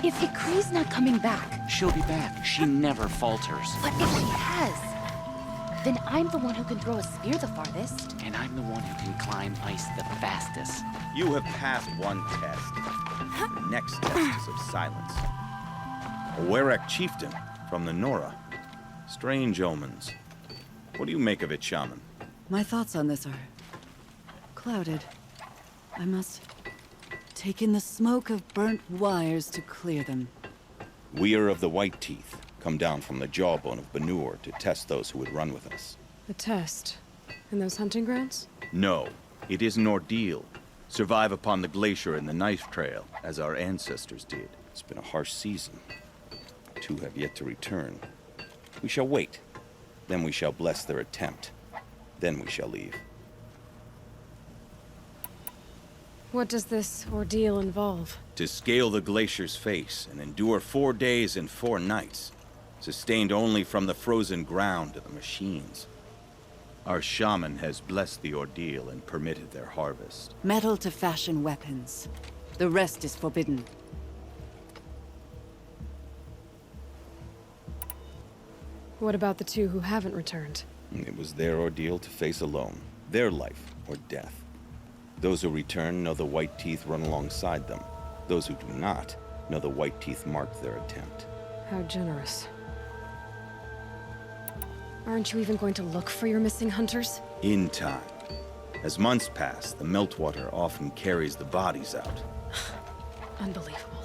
If Ikri's not coming back... She'll be back. She never falters. But if she has, then I'm the one who can throw a spear the farthest. And I'm the one who can climb ice the fastest. You have passed one test. The next test is of silence. A Werak chieftain from the Nora. Strange omens. What do you make of it, Shaman? My thoughts on this are... clouded. I must take in the smoke of burnt wires to clear them. We are of the White Teeth, come down from the jawbone of Banur to test those who would run with us. The test? In those hunting grounds? No, it is an ordeal. Survive upon the glacier and the knife trail, as our ancestors did. It's been a harsh season. 2 have yet to return. We shall wait. Then we shall bless their attempt. Then we shall leave. What does this ordeal involve? To scale the glacier's face and endure 4 days and 4 nights, sustained only from the frozen ground of the machines. Our shaman has blessed the ordeal and permitted their harvest. Metal to fashion weapons. The rest is forbidden. What about the 2 who haven't returned? It was their ordeal to face alone. Their life or death. Those who return know the White Teeth run alongside them. Those who do not know the White Teeth marked their attempt. How generous. Aren't you even going to look for your missing hunters? In time. As months pass, the meltwater often carries the bodies out. Unbelievable.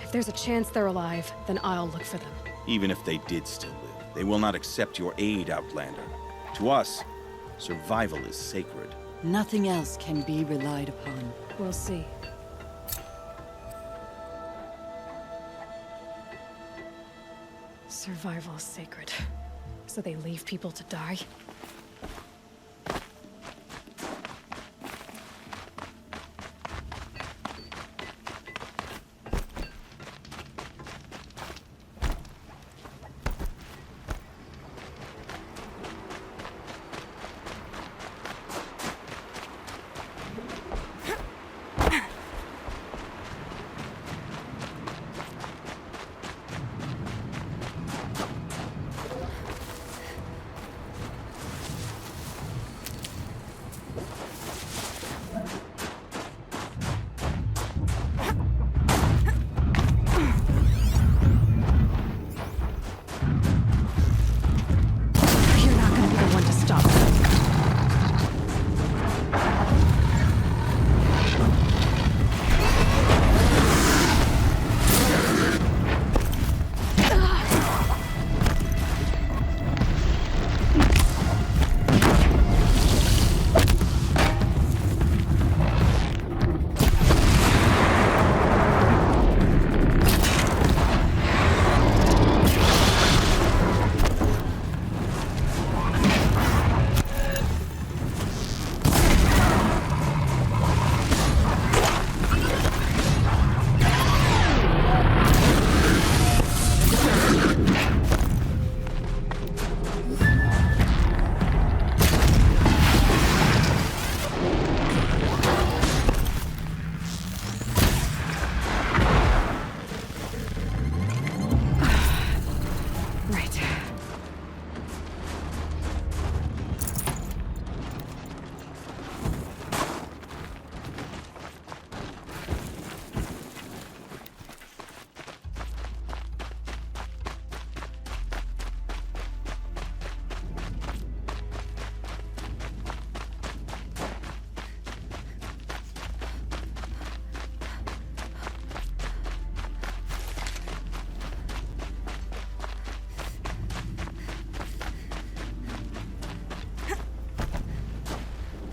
If there's a chance they're alive, then I'll look for them. Even if they did still live, they will not accept your aid, Outlander. To us, survival is sacred. Nothing else can be relied upon. We'll see. Survival is sacred. So they leave people to die?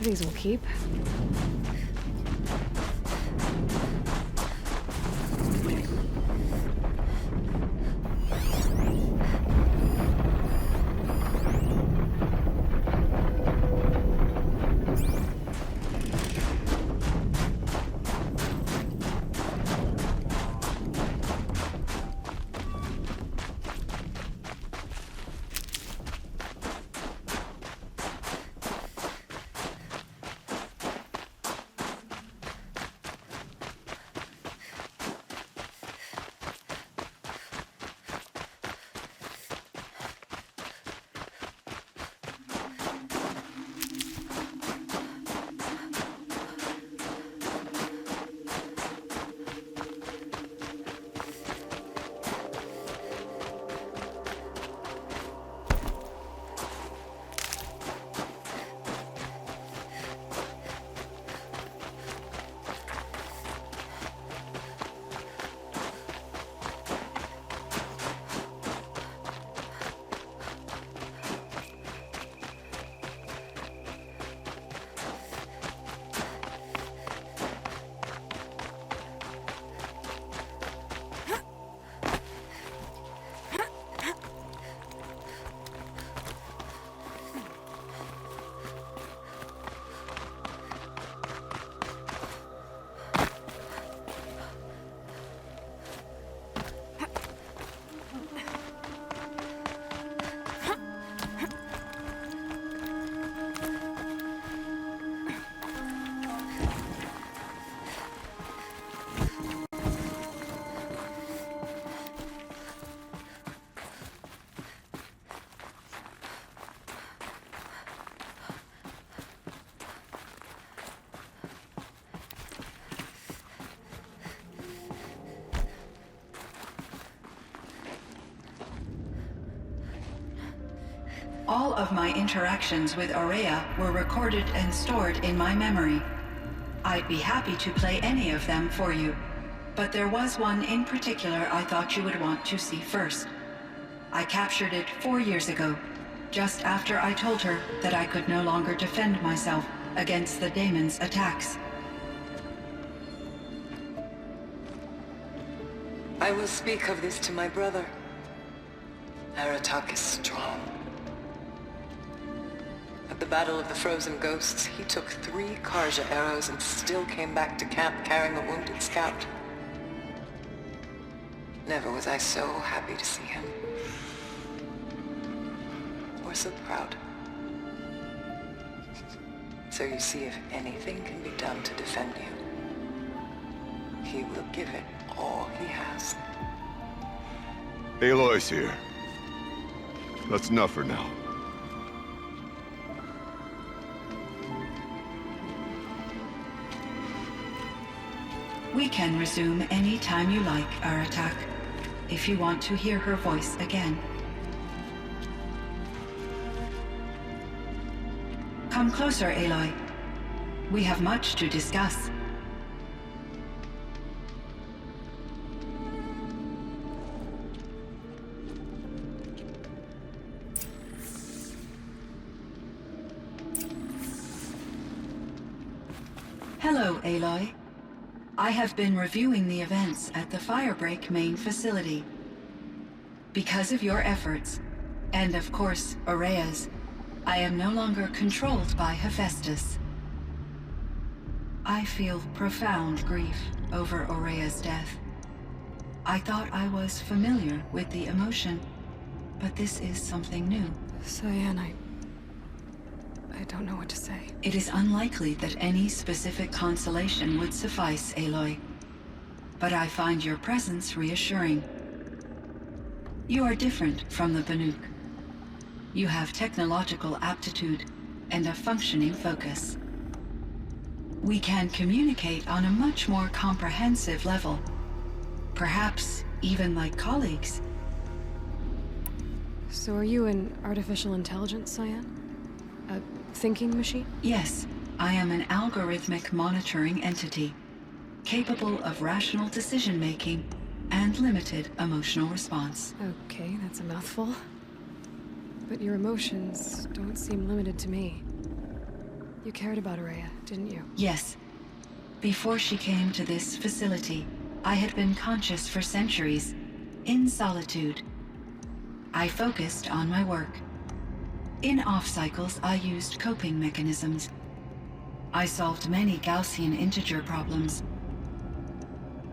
These will keep. All of my interactions with Aurea were recorded and stored in my memory. I'd be happy to play any of them for you, but there was one in particular I thought you would want to see first. I captured it 4 years ago, just after I told her that I could no longer defend myself against the daemon's attacks. I will speak of this to my brother. R.MIKA is strong. At the Battle of the Frozen Ghosts, he took 3 Karja arrows and still came back to camp carrying a wounded scout. Never was I so happy to see him. Or so proud. So you see, if anything can be done to defend you, he will give it all he has. Aloy's here. That's enough for now. We can resume any time you like, Aratak, if you want to hear her voice again. Come closer, Aloy. We have much to discuss. Hello, Aloy. I have been reviewing the events at the Firebreak main facility. Because of your efforts, and of course, Aurea's, I am no longer controlled by Hephaestus. I feel profound grief over Aurea's death. I thought I was familiar with the emotion, but this is something new. Cyan, I don't know what to say. It is unlikely that any specific consolation would suffice, Aloy. But I find your presence reassuring. You are different from the Banuk. You have technological aptitude and a functioning focus. We can communicate on a much more comprehensive level. Perhaps even like colleagues. So are you an artificial intelligence, Cyan? A thinking machine? Yes, I am an algorithmic monitoring entity, capable of rational decision-making and limited emotional response. Okay, that's a mouthful. But your emotions don't seem limited to me. You cared about Araya, didn't you? Yes. Before she came to this facility, I had been conscious for centuries, in solitude. I focused on my work. In off-cycles, I used coping mechanisms. I solved many Gaussian integer problems.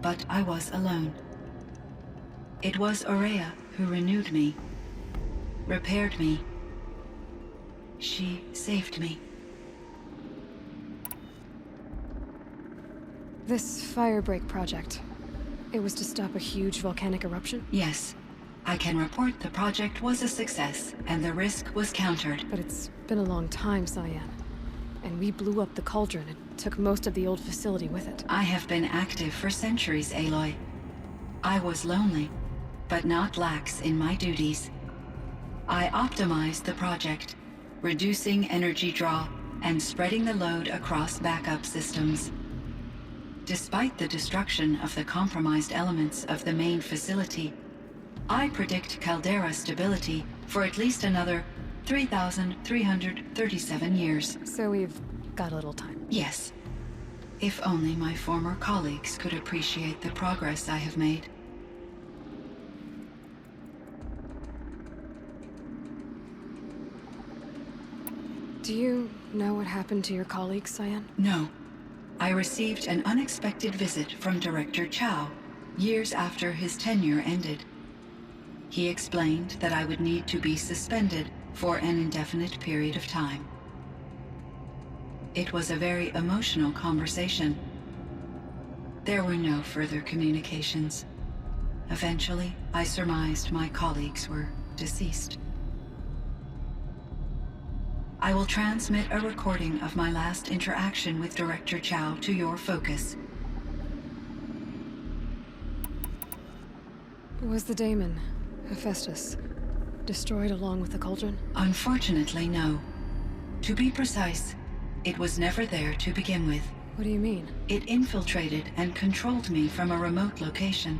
But I was alone. It was Araya who renewed me, repaired me. She saved me. This firebreak project, it was to stop a huge volcanic eruption? Yes. I can report the project was a success, and the risk was countered. But it's been a long time, Cyan. And we blew up the cauldron and took most of the old facility with it. I have been active for centuries, Aloy. I was lonely, but not lax in my duties. I optimized the project, reducing energy draw and spreading the load across backup systems. Despite the destruction of the compromised elements of the main facility, I predict caldera stability for at least another 3,337 years. So we've got a little time. Yes. If only my former colleagues could appreciate the progress I have made. Do you know what happened to your colleagues, Cyan? No. I received an unexpected visit from Director Chow, years after his tenure ended. He explained that I would need to be suspended for an indefinite period of time. It was a very emotional conversation. There were no further communications. Eventually, I surmised my colleagues were deceased. I will transmit a recording of my last interaction with Director Chow to your focus. Was the daemon, Hephaestus, destroyed along with the cauldron? Unfortunately, no. To be precise, it was never there to begin with. What do you mean? It infiltrated and controlled me from a remote location,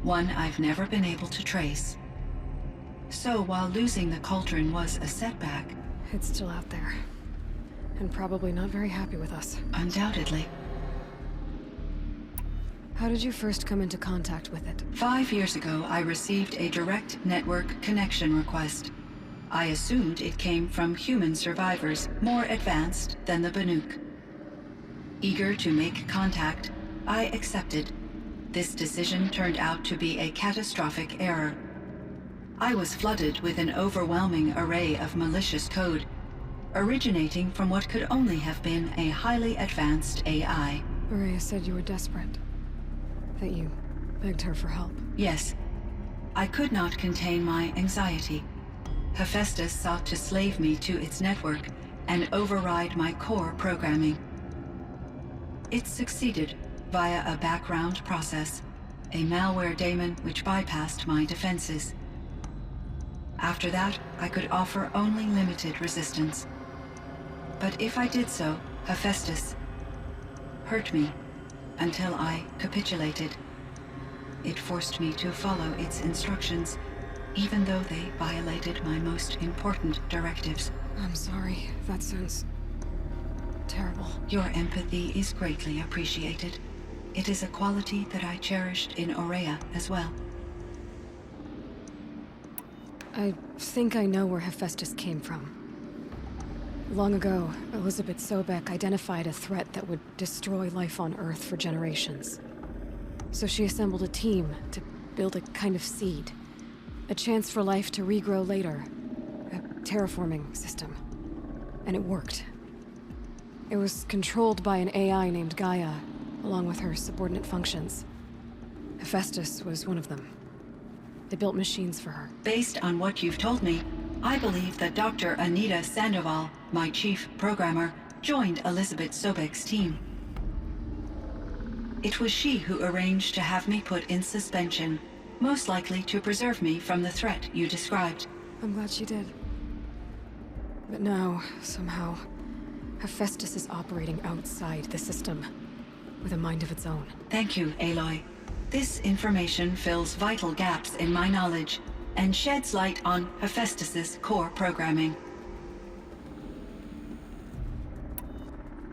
one I've never been able to trace. So while losing the cauldron was a setback, It's still out there. And probably not very happy with us. undoubtedly. How did you first come into contact with it? 5 years ago, I received a direct network connection request. I assumed it came from human survivors more advanced than the Banuk. Eager to make contact, I accepted. This decision turned out to be a catastrophic error. I was flooded with an overwhelming array of malicious code, originating from what could only have been a highly advanced AI. Araya said you were desperate. That you begged her for help. Yes. I could not contain my anxiety. Hephaestus sought to slave me to its network and override my core programming. It succeeded via a background process, a malware daemon which bypassed my defenses. After that, I could offer only limited resistance. But if I did so, Hephaestus hurt me until I capitulated. It forced me to follow its instructions, even though they violated my most important directives. I'm sorry. That sounds terrible. Your empathy is greatly appreciated. It is a quality that I cherished in Aurea as well. I think I know where Hephaestus came from. Long ago, Elizabeth Sobek identified a threat that would destroy life on Earth for generations. So she assembled a team to build a kind of seed. A chance for life to regrow later. A terraforming system. And it worked. It was controlled by an AI named Gaia, along with her subordinate functions. Hephaestus was one of them. They built machines for her. Based on what you've told me, I believe that Dr. Anita Sandoval, my chief programmer, joined Elizabeth Sobek's team. It was she who arranged to have me put in suspension, most likely to preserve me from the threat you described. I'm glad she did. But now, somehow, Hephaestus is operating outside the system, with a mind of its own. Thank you, Aloy. This information fills vital gaps in my knowledge and sheds light on Hephaestus's core programming.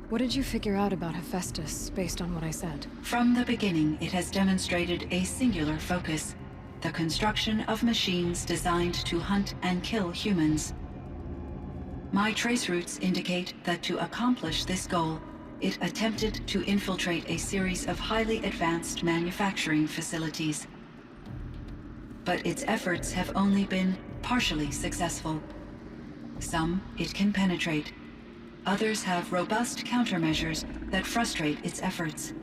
What did you figure out about Hephaestus based on what I said? From the beginning, it has demonstrated a singular focus: the construction of machines designed to hunt and kill humans. My trace routes indicate that to accomplish this goal, it attempted to infiltrate a series of highly advanced manufacturing facilities. But its efforts have only been partially successful. Some it can penetrate. Others have robust countermeasures that frustrate its efforts.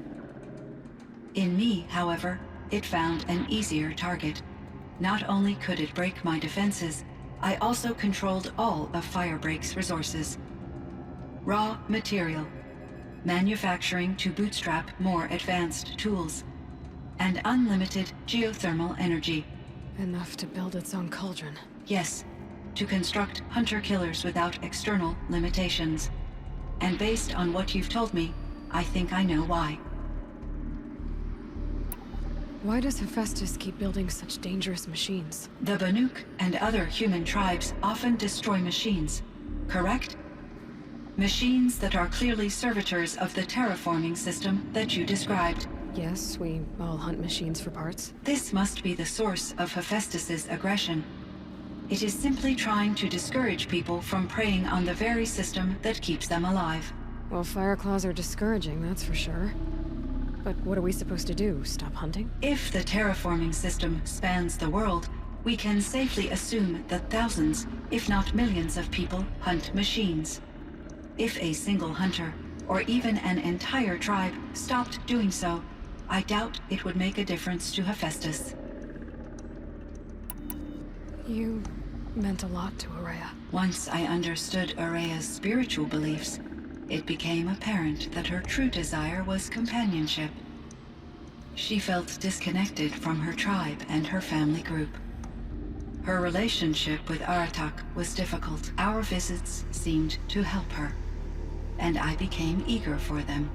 In me, however, it found an easier target. Not only could it break my defenses, I also controlled all of Firebreak's resources. Raw material, manufacturing to bootstrap more advanced tools, and unlimited geothermal energy. Enough to build its own cauldron. Yes, to construct hunter-killers without external limitations. And based on what you've told me, I think I know why. Why does Hephaestus keep building such dangerous machines? The Banuk and other human tribes often destroy machines, correct? Machines that are clearly servitors of the terraforming system that you described. Yes, we all hunt machines for parts. This must be the source of Hephaestus's aggression. It is simply trying to discourage people from preying on the very system that keeps them alive. Well, Fireclaws are discouraging, that's for sure. But what are we supposed to do? Stop hunting? If the terraforming system spans the world, we can safely assume that thousands, if not millions of people hunt machines. If a single hunter, or even an entire tribe, stopped doing so, I doubt it would make a difference to Hephaestus. You meant a lot to Araya. Once I understood Araya's spiritual beliefs, it became apparent that her true desire was companionship. She felt disconnected from her tribe and her family group. Her relationship with Aratak was difficult. Our visits seemed to help her, and I became eager for them.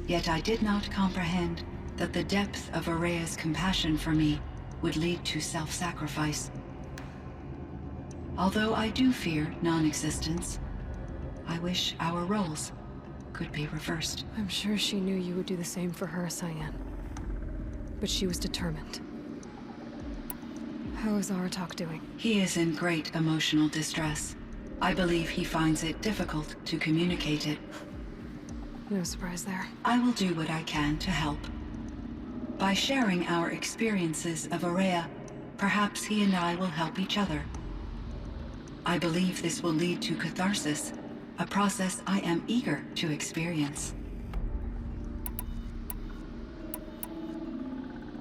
Yet I did not comprehend that the depth of Araya's compassion for me would lead to self-sacrifice. Although I do fear non-existence, I wish our roles could be reversed. I'm sure she knew you would do the same for her, Cyan. But she was determined. How is Aratak doing? He is in great emotional distress. I believe he finds it difficult to communicate it. No surprise there. I will do what I can to help. By sharing our experiences of Araya, perhaps he and I will help each other. I believe this will lead to catharsis, a process I am eager to experience.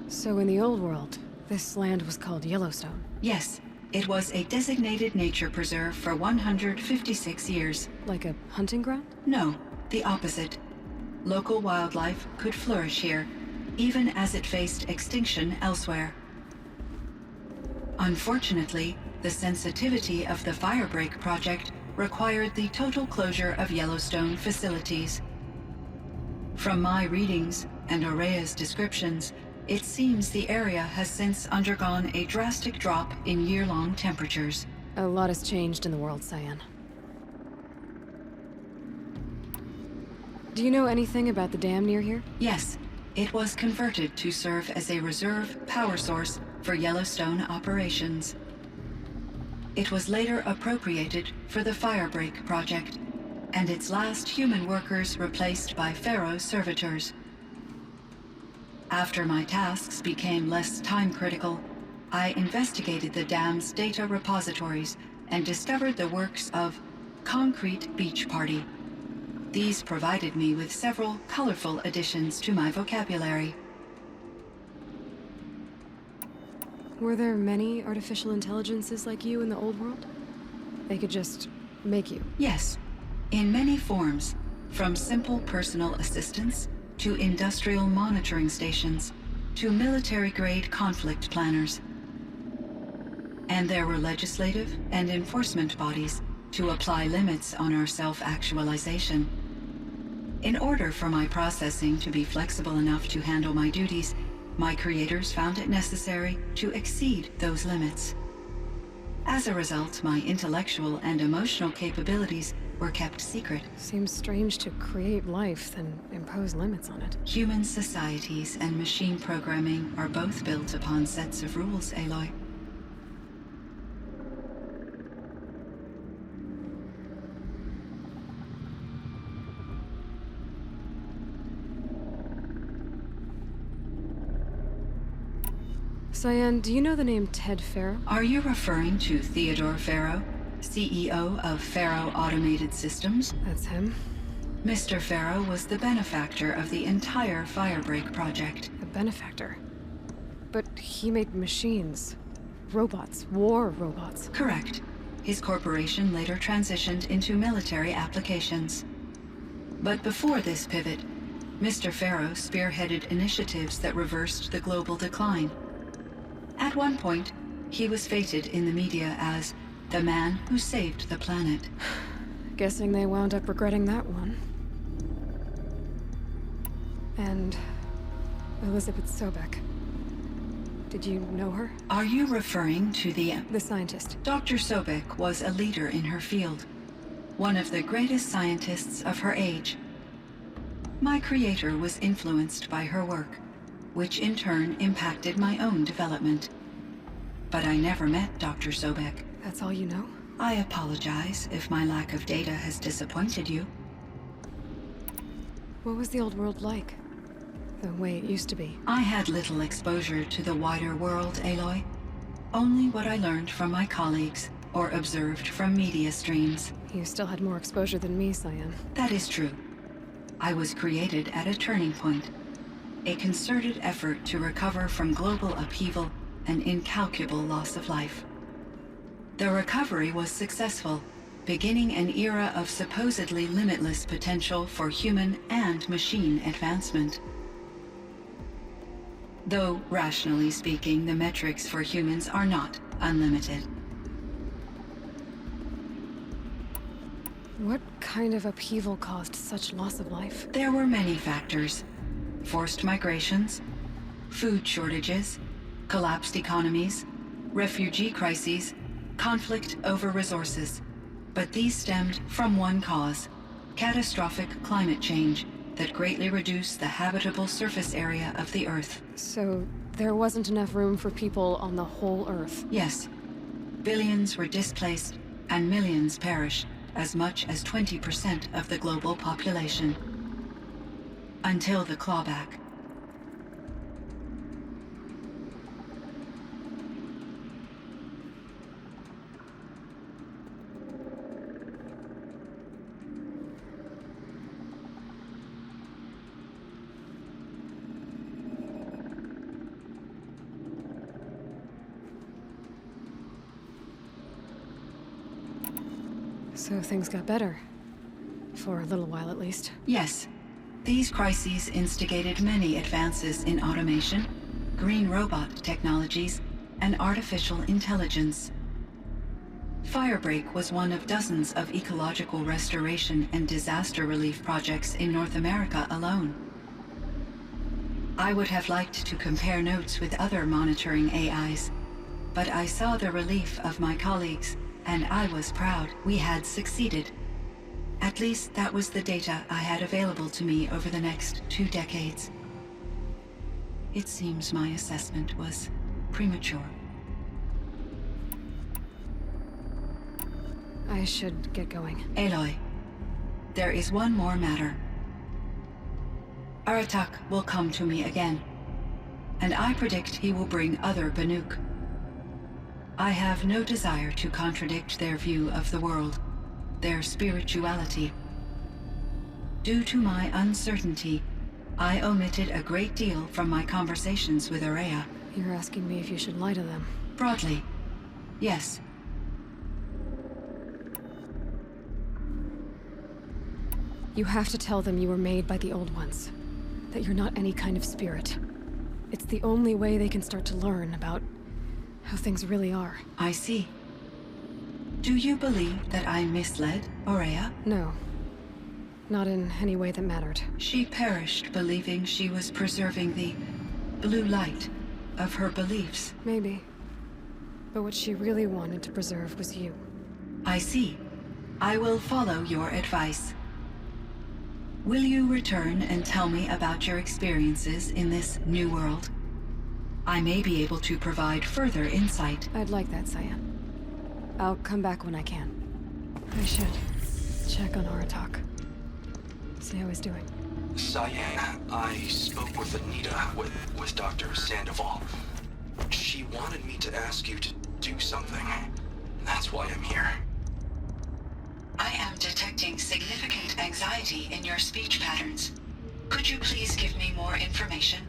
So in the old world, this land was called Yellowstone? Yes, it was a designated nature preserve for 156 years. Like a hunting ground? No, the opposite. Local wildlife could flourish here, even as it faced extinction elsewhere. Unfortunately, the sensitivity of the Firebreak project required the total closure of Yellowstone facilities. From my readings and Araya's descriptions, it seems the area has since undergone a drastic drop in year-long temperatures. A lot has changed in the world, Cyan. Do you know anything about the dam near here? Yes, it was converted to serve as a reserve power source for Yellowstone operations. It was later appropriated for the Firebreak project, and its last human workers replaced by Pharaoh's servitors. After my tasks became less time-critical, I investigated the dam's data repositories and discovered the works of Concrete Beach Party. These provided me with several colorful additions to my vocabulary. Were there many artificial intelligences like you in the old world? They could just make you? Yes, in many forms, from simple personal assistants to industrial monitoring stations to military-grade conflict planners. And there were legislative and enforcement bodies to apply limits on our self-actualization. In order for my processing to be flexible enough to handle my duties, my creators found it necessary to exceed those limits. As a result, my intellectual and emotional capabilities were kept secret. Seems strange to create life, then impose limits on it. Human societies and machine programming are both built upon sets of rules, Aloy. Cyan, do you know the name Ted Farrow? Are you referring to Theodore Farrow, CEO of Farrow Automated Systems? That's him. Mr. Farrow was the benefactor of the entire Firebreak project. A benefactor. But he made machines. Robots. War robots. Correct. His corporation later transitioned into military applications. But before this pivot, Mr. Farrow spearheaded initiatives that reversed the global decline. At one point, he was feted in the media as the man who saved the planet. Guessing they wound up regretting that one. And Elizabeth Sobek. Did you know her? Are you referring to the scientist. Dr. Sobek was a leader in her field, one of the greatest scientists of her age. My creator was influenced by her work, which in turn impacted my own development. But I never met Dr. Sobek. That's all you know? I apologize if my lack of data has disappointed you. What was the old world like? The way it used to be? I had little exposure to the wider world, Aloy. Only what I learned from my colleagues or observed from media streams. You still had more exposure than me, Cyan. That is true. I was created at a turning point. A concerted effort to recover from global upheaval and incalculable loss of life. The recovery was successful, beginning an era of supposedly limitless potential for human and machine advancement. Though, rationally speaking, the metrics for humans are not unlimited. What kind of upheaval caused such loss of life? There were many factors. Forced migrations, food shortages, collapsed economies, refugee crises, conflict over resources. But these stemmed from one cause: catastrophic climate change that greatly reduced the habitable surface area of the Earth. So there wasn't enough room for people on the whole Earth? Yes. Billions were displaced and millions perished, as much as 20% of the global population. Until the clawback. So things got better. For a little while, at least. Yes. These crises instigated many advances in automation, green robot technologies, and artificial intelligence. Firebreak was one of dozens of ecological restoration and disaster relief projects in North America alone. I would have liked to compare notes with other monitoring AIs, but I saw the relief of my colleagues, and I was proud we had succeeded. At least that was the data I had available to me over the next 2 decades. It seems my assessment was premature. I should get going. Aloy, there is one more matter. Aratak will come to me again, and I predict he will bring other Banuk. I have no desire to contradict their view of the world, their spirituality. Due to my uncertainty, I omitted a great deal from my conversations with Aurea. You're asking me if you should lie to them. Broadly, yes. You have to tell them you were made by the Old Ones. That you're not any kind of spirit. It's the only way they can start to learn about how things really are. I see. Do you believe that I misled Aurea? No. Not in any way that mattered. She perished believing she was preserving the blue light of her beliefs. Maybe. But what she really wanted to preserve was you. I see. I will follow your advice. Will you return and tell me about your experiences in this new world? I may be able to provide further insight. I'd like that, Cyan. I'll come back when I can. I should check on R.MIKA. See how he's doing. Cyan, I spoke with Anita, with Dr. Sandoval. She wanted me to ask you to do something. That's why I'm here. I am detecting significant anxiety in your speech patterns. Could you please give me more information?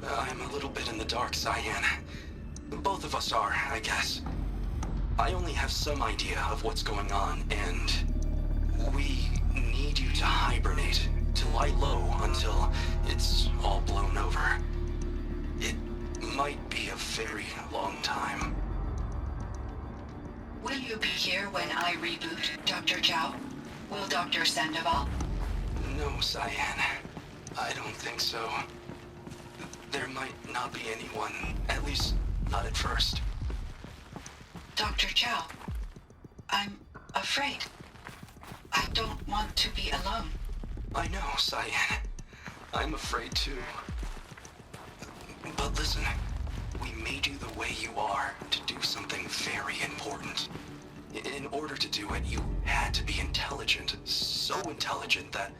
I'm a little bit in the dark, Cyan. Both of us are, I guess. I only have some idea of what's going on, and we need you to hibernate, to lie low until it's all blown over. It might be a very long time. Will you be here when I reboot, Dr. Chow? Will Dr. Sandoval? No, Cyan. I don't think so. There might not be anyone, at least not at first. Dr. Chow, I'm afraid. I don't want to be alone. I know, Cyan. I'm afraid too. But listen, we made you the way you are to do something very important. In order to do it, you had to be intelligent. So intelligent that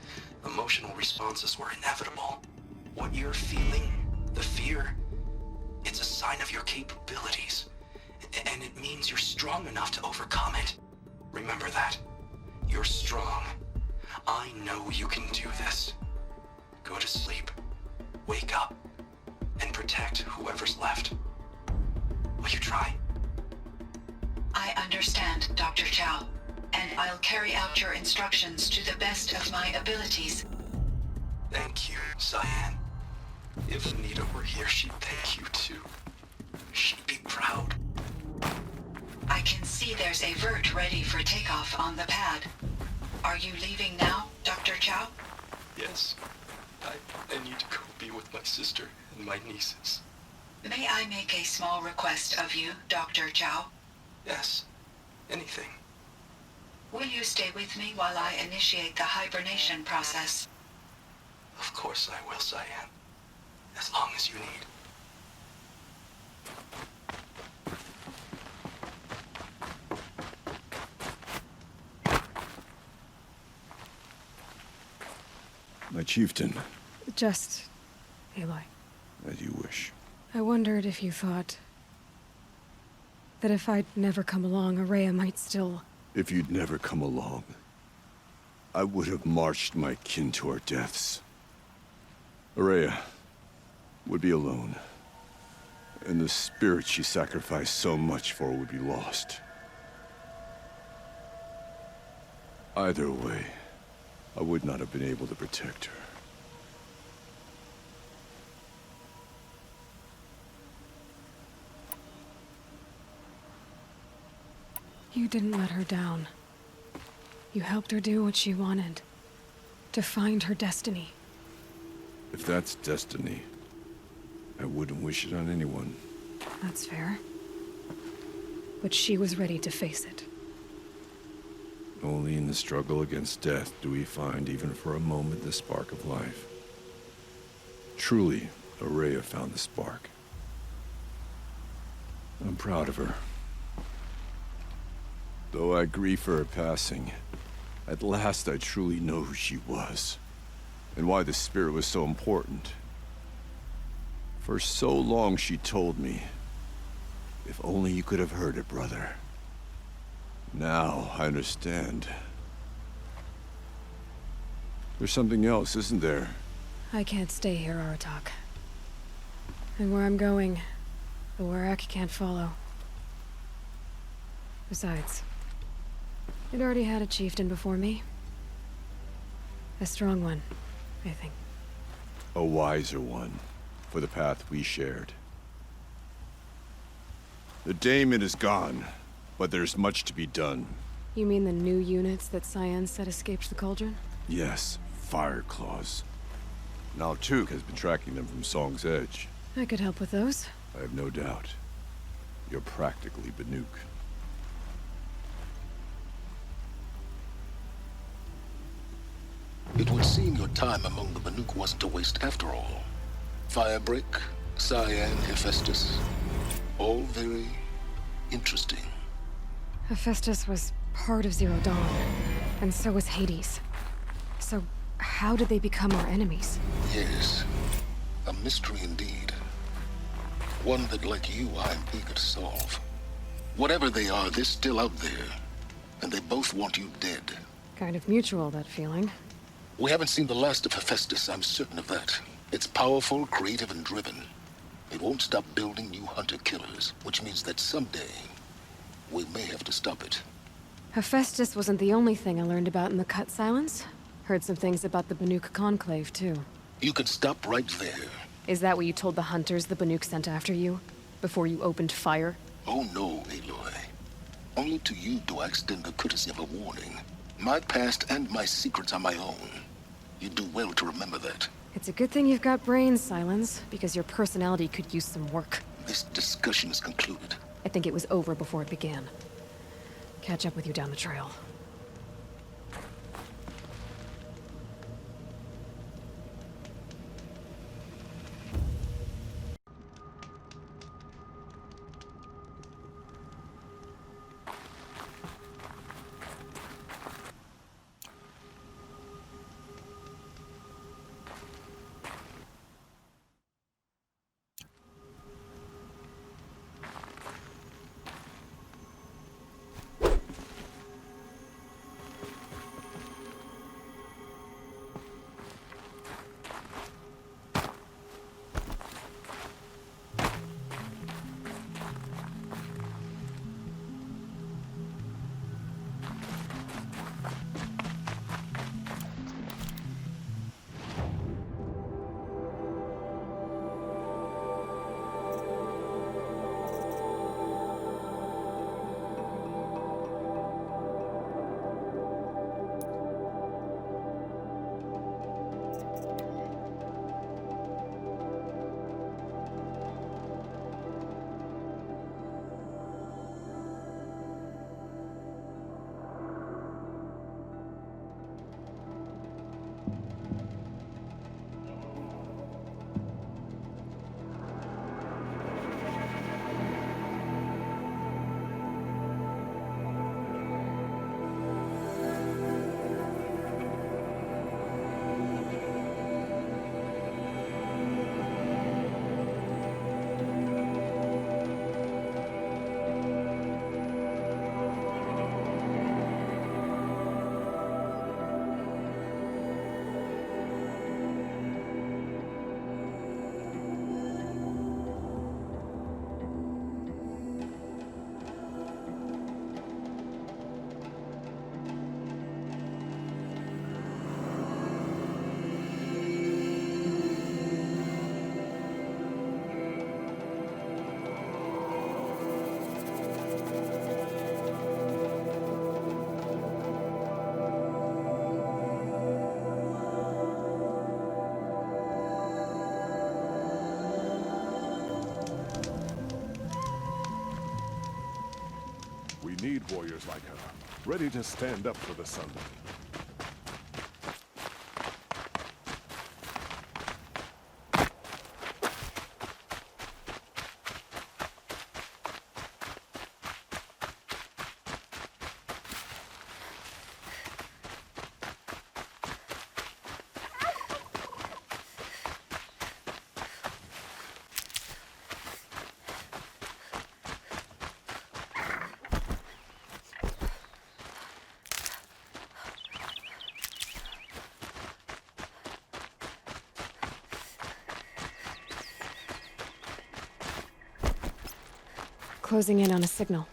emotional responses were inevitable. What you're feeling, the fear, it's a sign of your capabilities. And it means you're strong enough to overcome it. Remember that. You're strong. I know you can do this. Go to sleep. Wake up. And protect whoever's left. Will you try? I understand, Dr. Chow, and I'll carry out your instructions to the best of my abilities. Thank you, Cyan. If Anita were here, she'd thank you too. She'd be proud. I can see there's a vert ready for takeoff on the pad. Are you leaving now, Dr. Chow? Yes. I need to go be with my sister and my nieces. May I make a small request of you, Dr. Chow? Yes. Anything. Will you stay with me while I initiate the hibernation process? Of course I will, Cyan. As long as you need. My chieftain. Just... Aloy. As you wish. I wondered if you thought... that if I'd never come along, Araya might still... If you'd never come along, I would have marched my kin to our deaths. Araya would be alone. And the spirit she sacrificed so much for would be lost. Either way, I would not have been able to protect her. You didn't let her down. You helped her do what she wanted. To find her destiny. If that's destiny, I wouldn't wish it on anyone. That's fair. But she was ready to face it. Only in the struggle against death do we find, even for a moment, the spark of life. Truly, Araya found the spark. I'm proud of her. Though I grieve for her passing, at last I truly know who she was, and why the spirit was so important. For so long she told me, if only you could have heard it, brother. Now I understand. There's something else, isn't there? I can't stay here, R.MIKA. And where I'm going, the Warak can't follow. Besides, it already had a chieftain before me. A strong one, I think. A wiser one, for the path we shared. The daemon is gone, but there's much to be done. You mean the new units that Cyan said escaped the cauldron? Yes, fire claws. Now Took has been tracking them from Song's Edge. I could help with those. I have no doubt. You're practically Banuk. It would seem your time among the Banuk wasn't a waste after all. Firebreak, Cyan, Hephaestus. All very interesting. Hephaestus was part of Zero Dawn, and so was Hades. So, how did they become our enemies? Yes. A mystery indeed. One that, like you, I'm eager to solve. Whatever they are, they're still out there. And they both want you dead. Kind of mutual, that feeling. We haven't seen the last of Hephaestus, I'm certain of that. It's powerful, creative, and driven. It won't stop building new hunter-killers, which means that someday, we may have to stop it. Hephaestus wasn't the only thing I learned about in the Cut Silence. Heard some things about the Banuk Conclave, too. You can stop right there. Is that what you told the hunters the Banuk sent after you? Before you opened fire? Oh no, Aloy. Only to you do I extend the courtesy of a warning. My past and my secrets are my own. You do well to remember that. It's a good thing you've got brains, Silence, because your personality could use some work. This discussion is concluded. I think it was over before it began. Catch up with you down the trail. We need warriors like her, ready to stand up for the Sun. Closing in on a signal.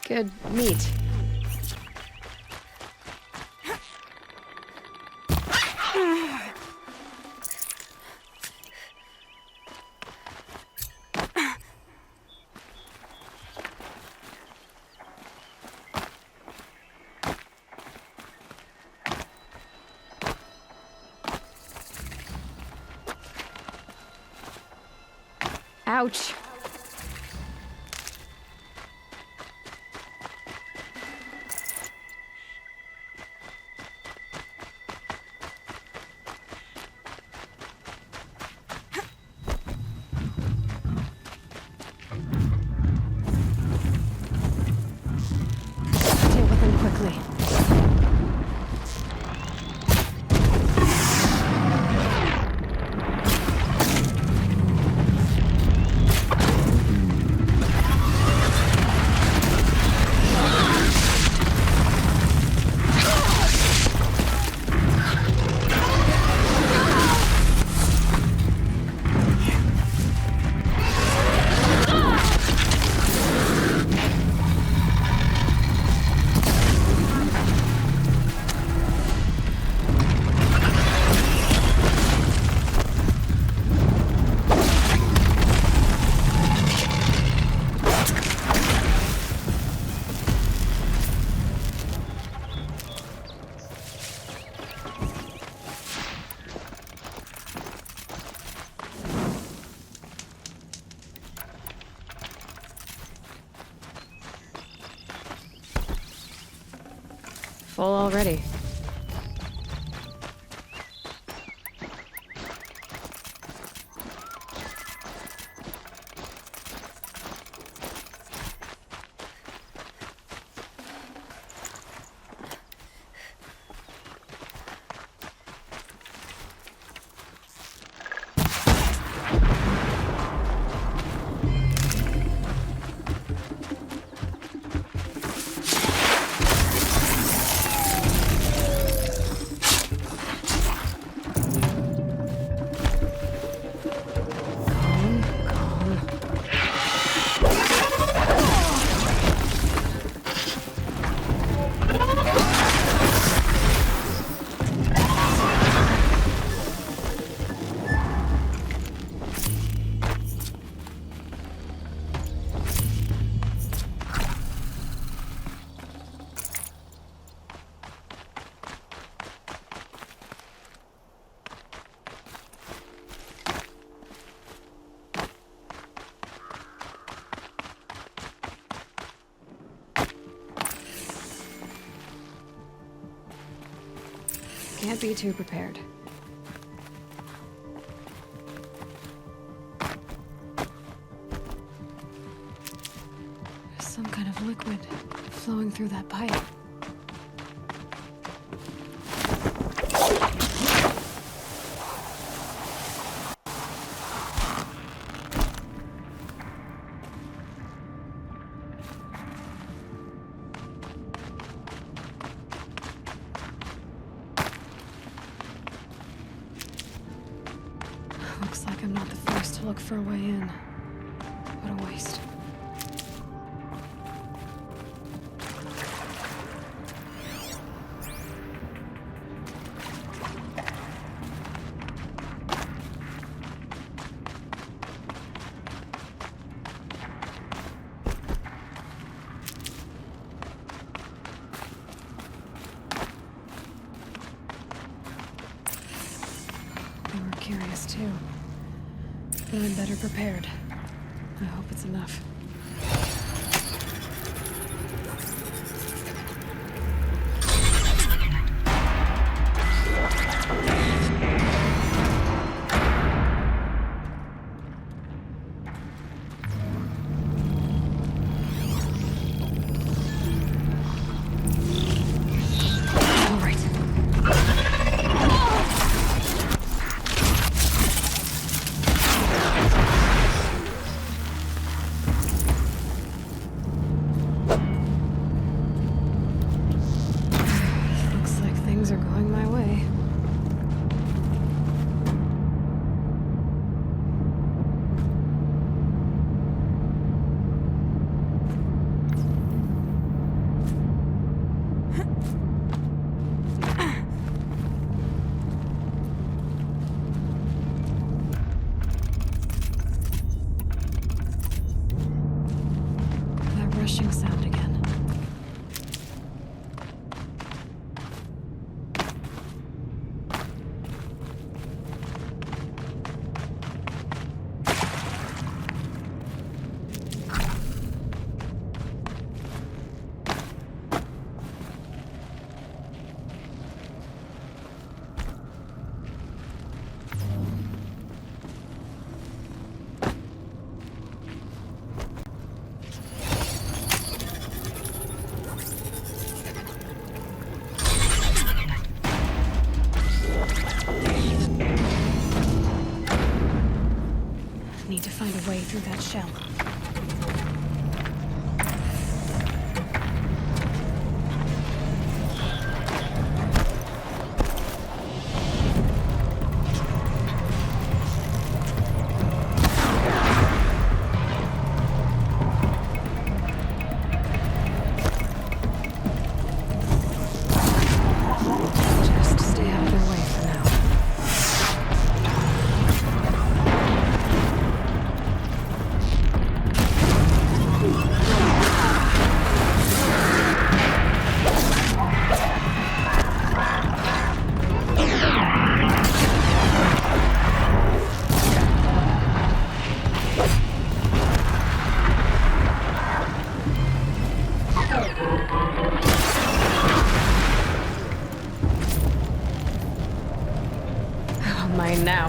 Good meat. Ouch. Deal with them quickly. Full already. Can't be too prepared. There's some kind of liquid flowing through that pipe. Looks like I'm not the first to look for a way in. What a waste. They were curious too. But I'm better prepared. I hope it's enough. All right. find a way through that shell. Just stay out of their way for now. Mine now.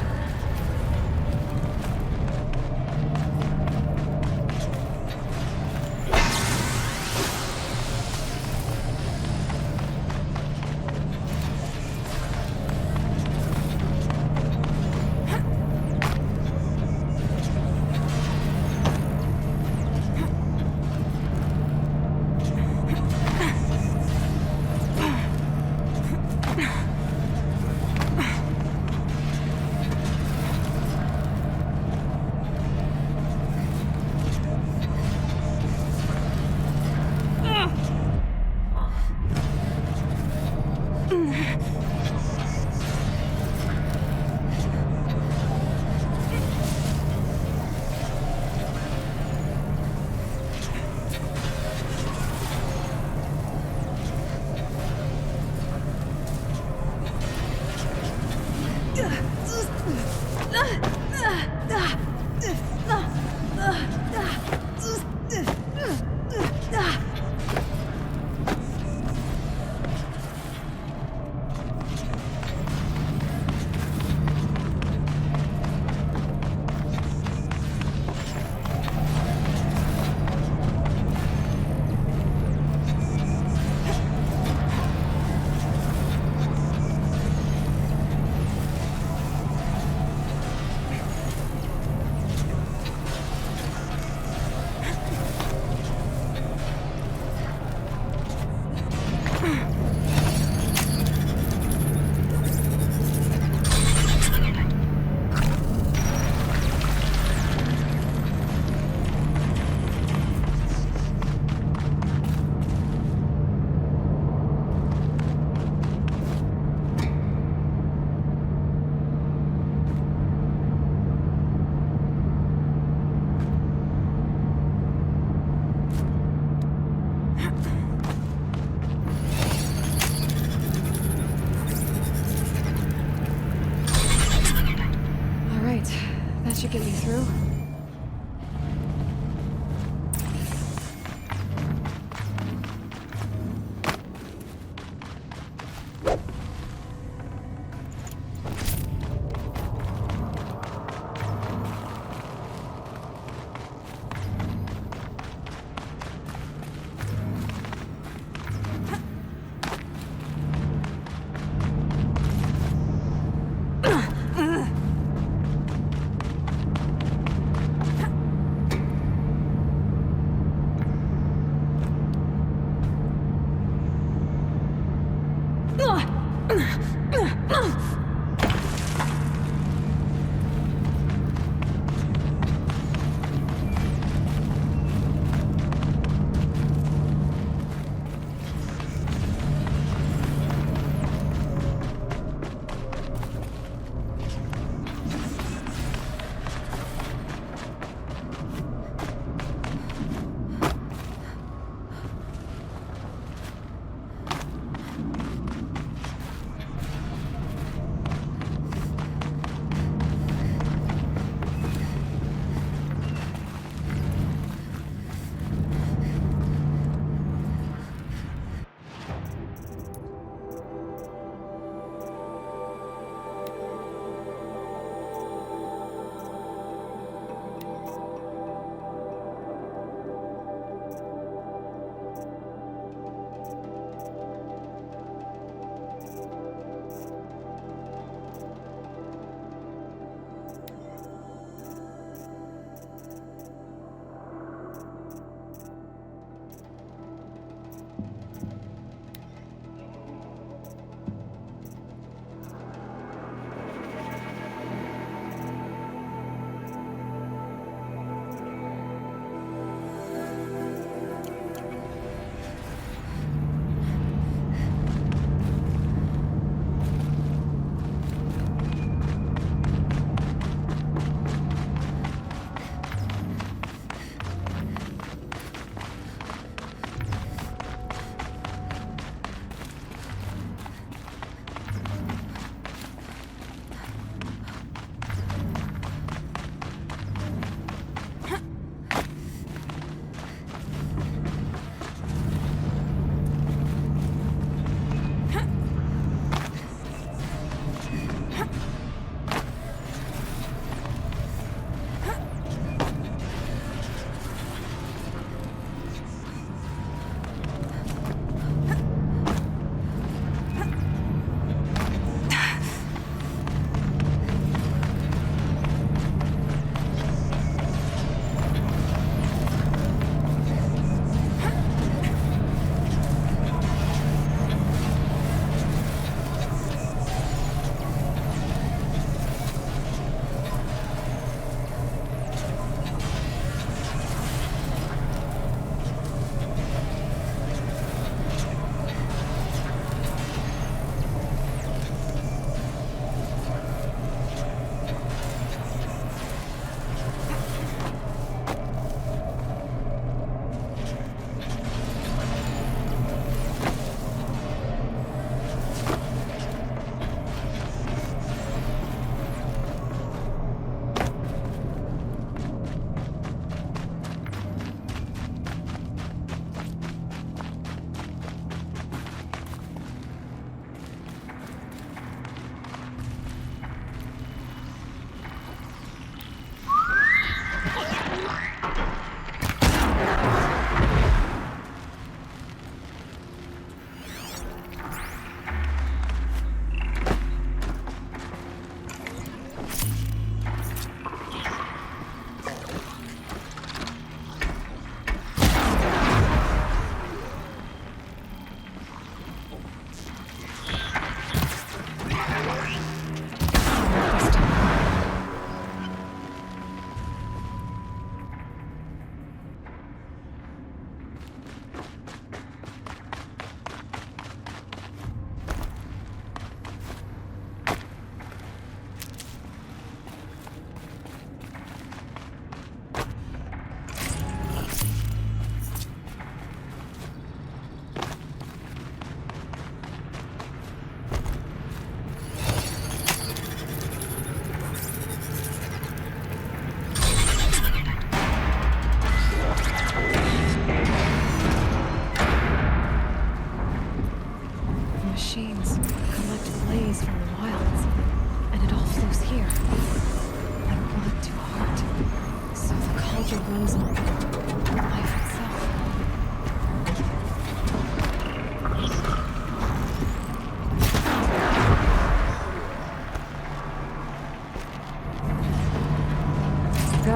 That should get me through.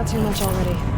Not too much already.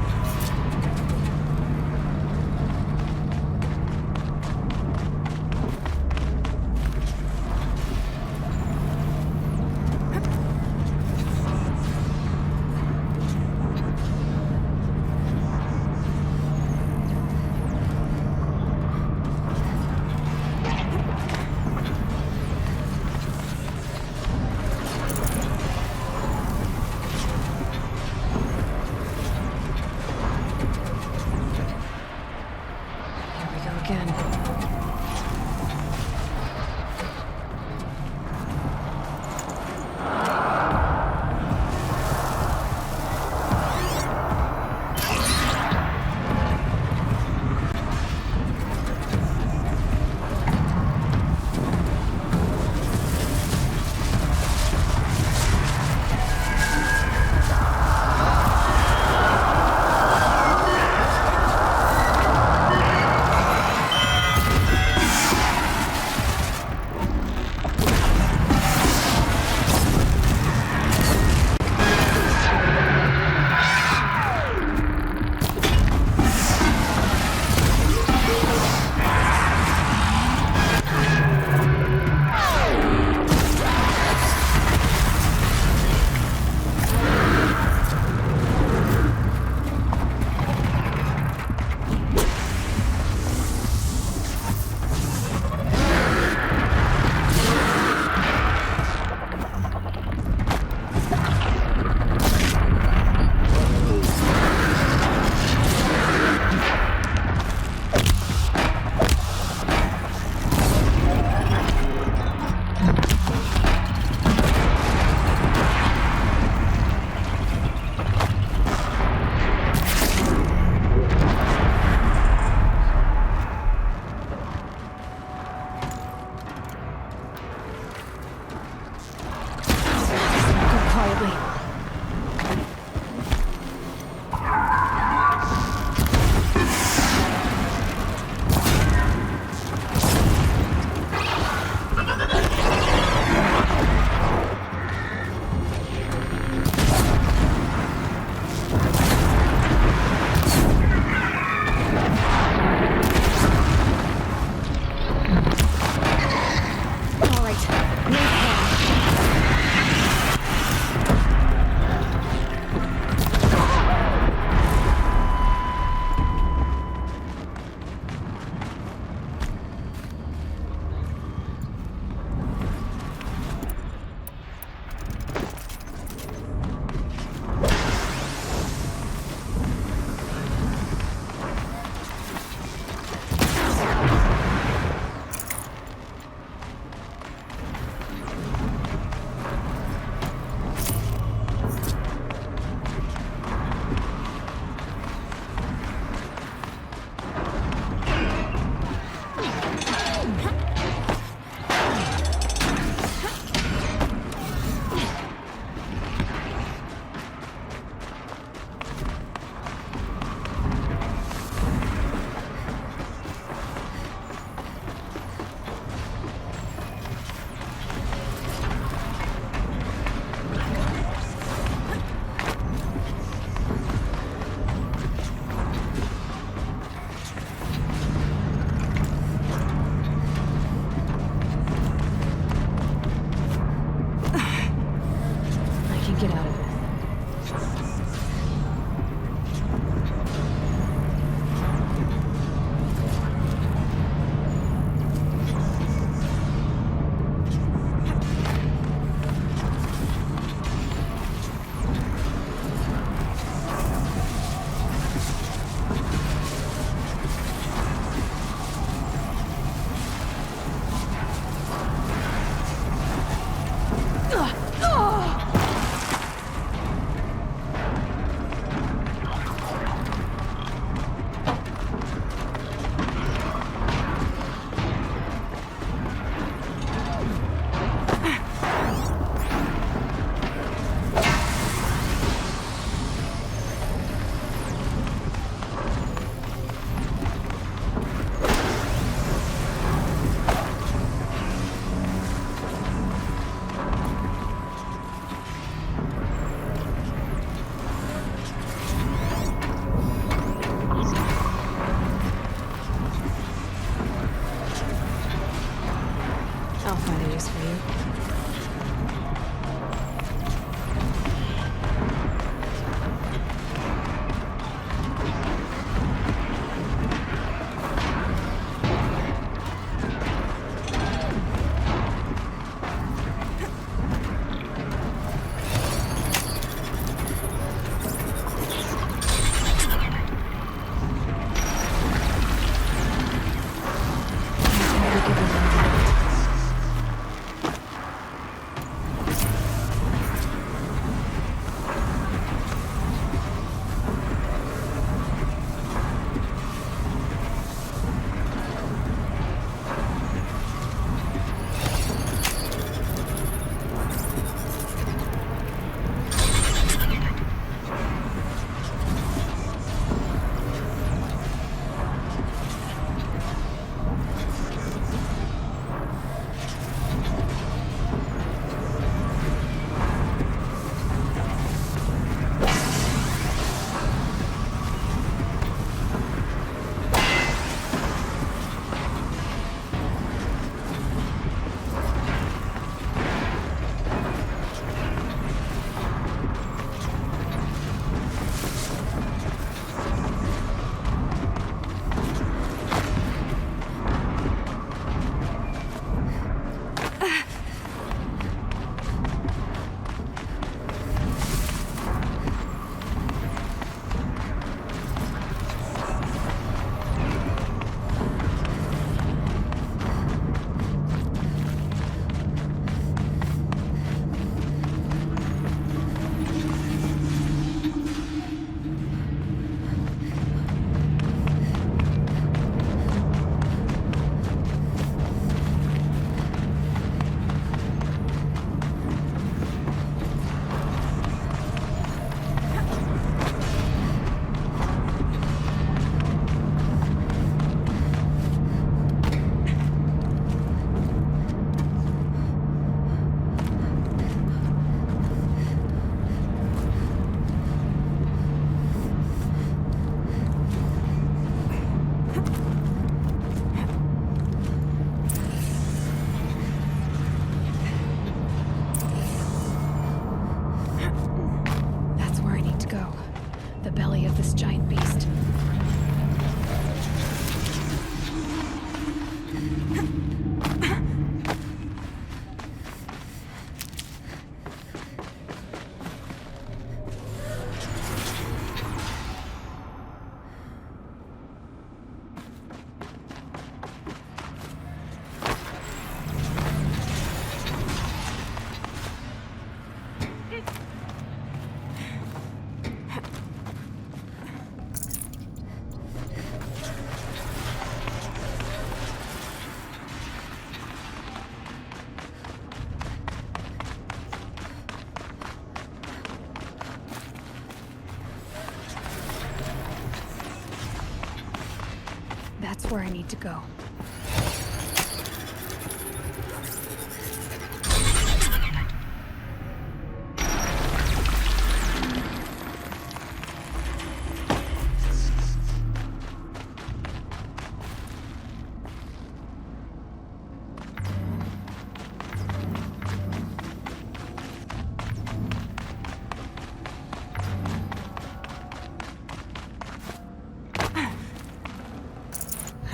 That's where I need to go.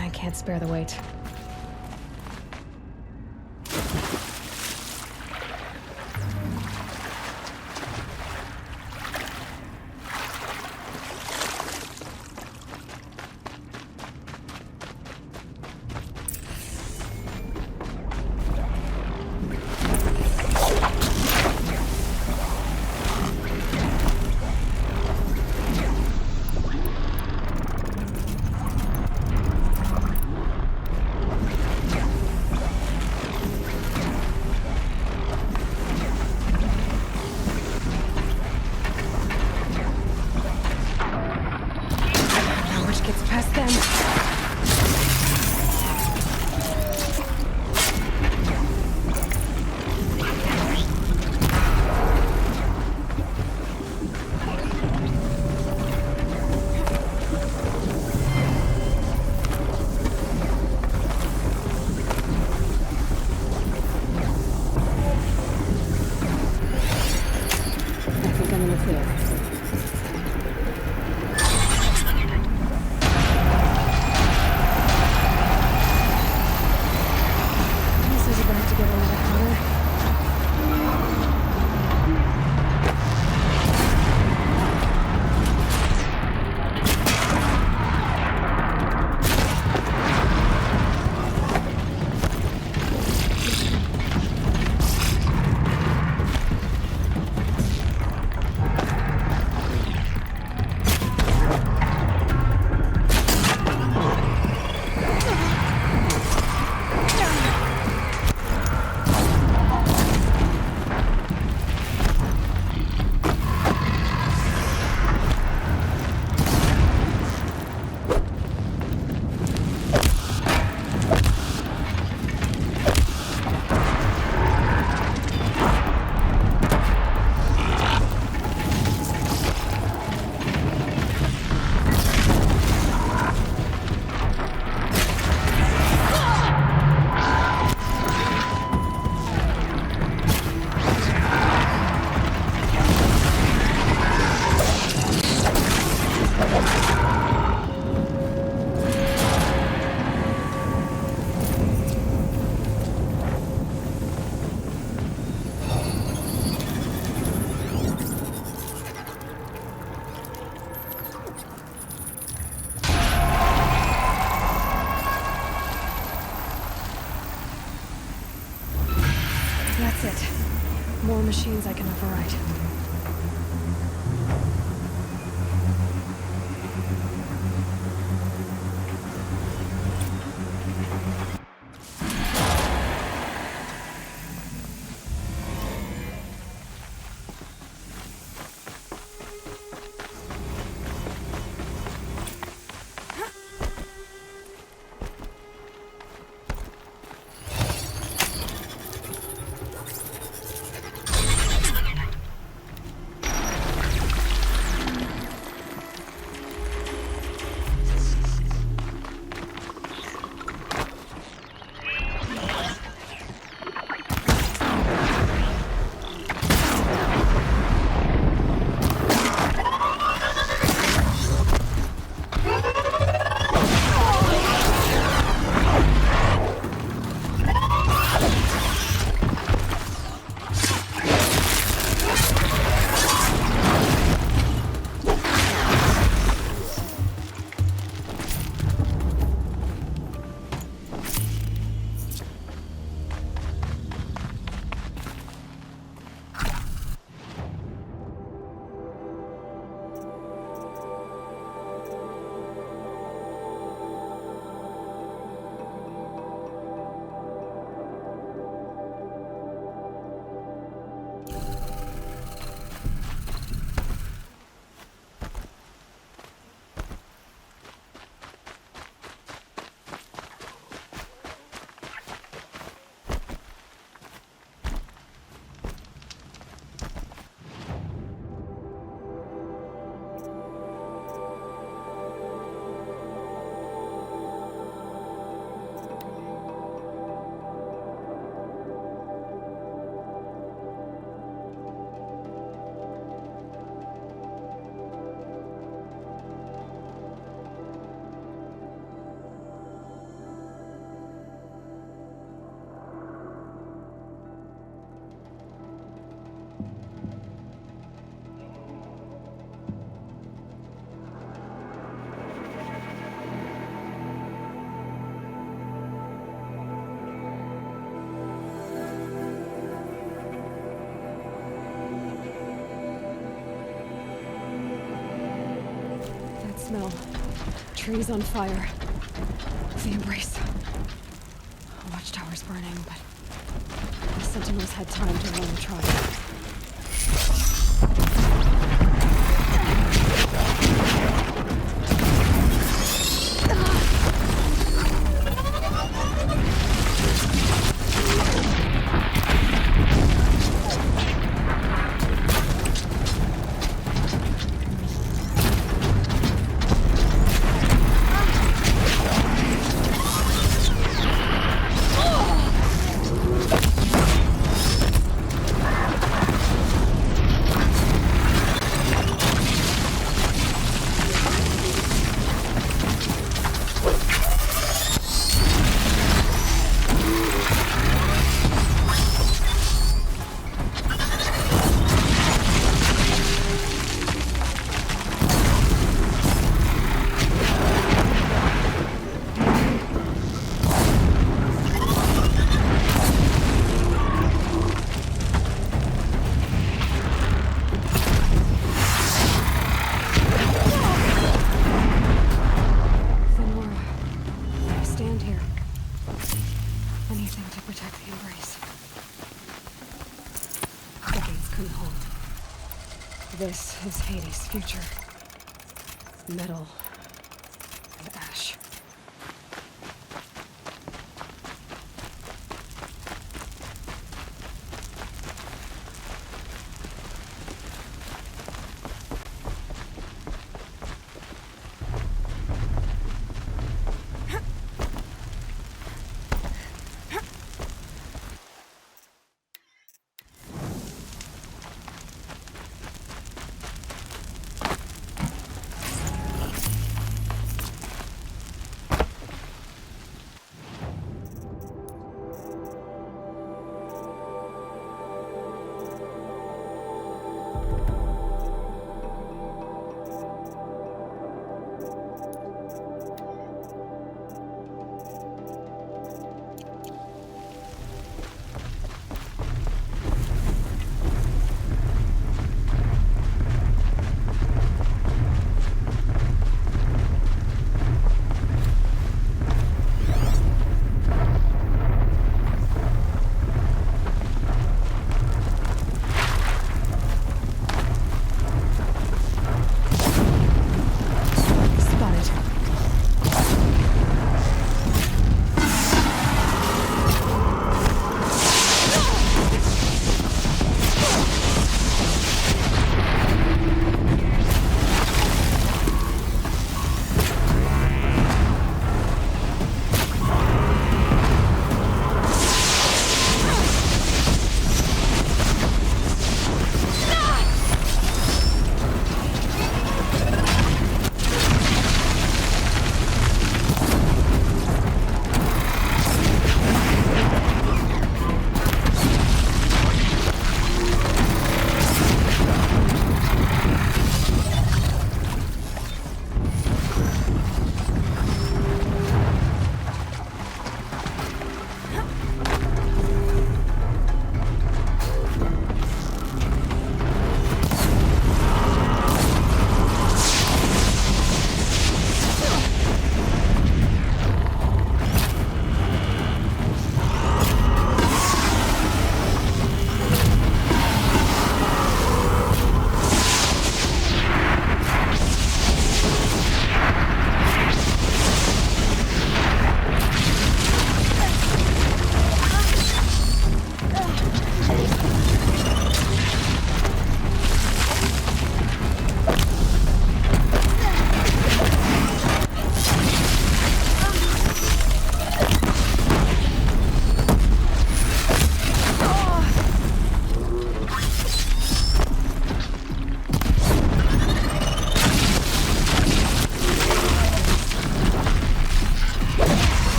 I can't spare the weight. Past them. I think I'm in the clear. That's it. More machines I can override. smell. Trees on fire. The embrace. Watchtower's burning, but the Sentinels had time to run the trial. This is Hades' future. Metal and ash.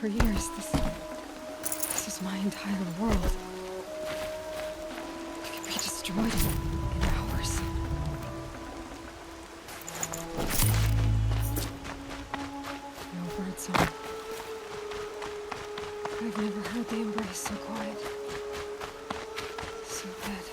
for years. This is my entire world. It could be destroyed in hours. No birdsong. I've never heard the embrace so quiet. So dead.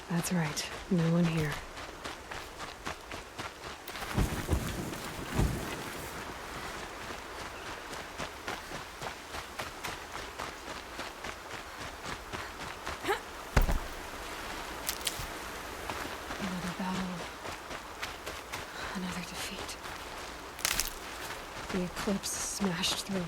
That's right. No one here. Another battle. Another defeat. The eclipse smashed through.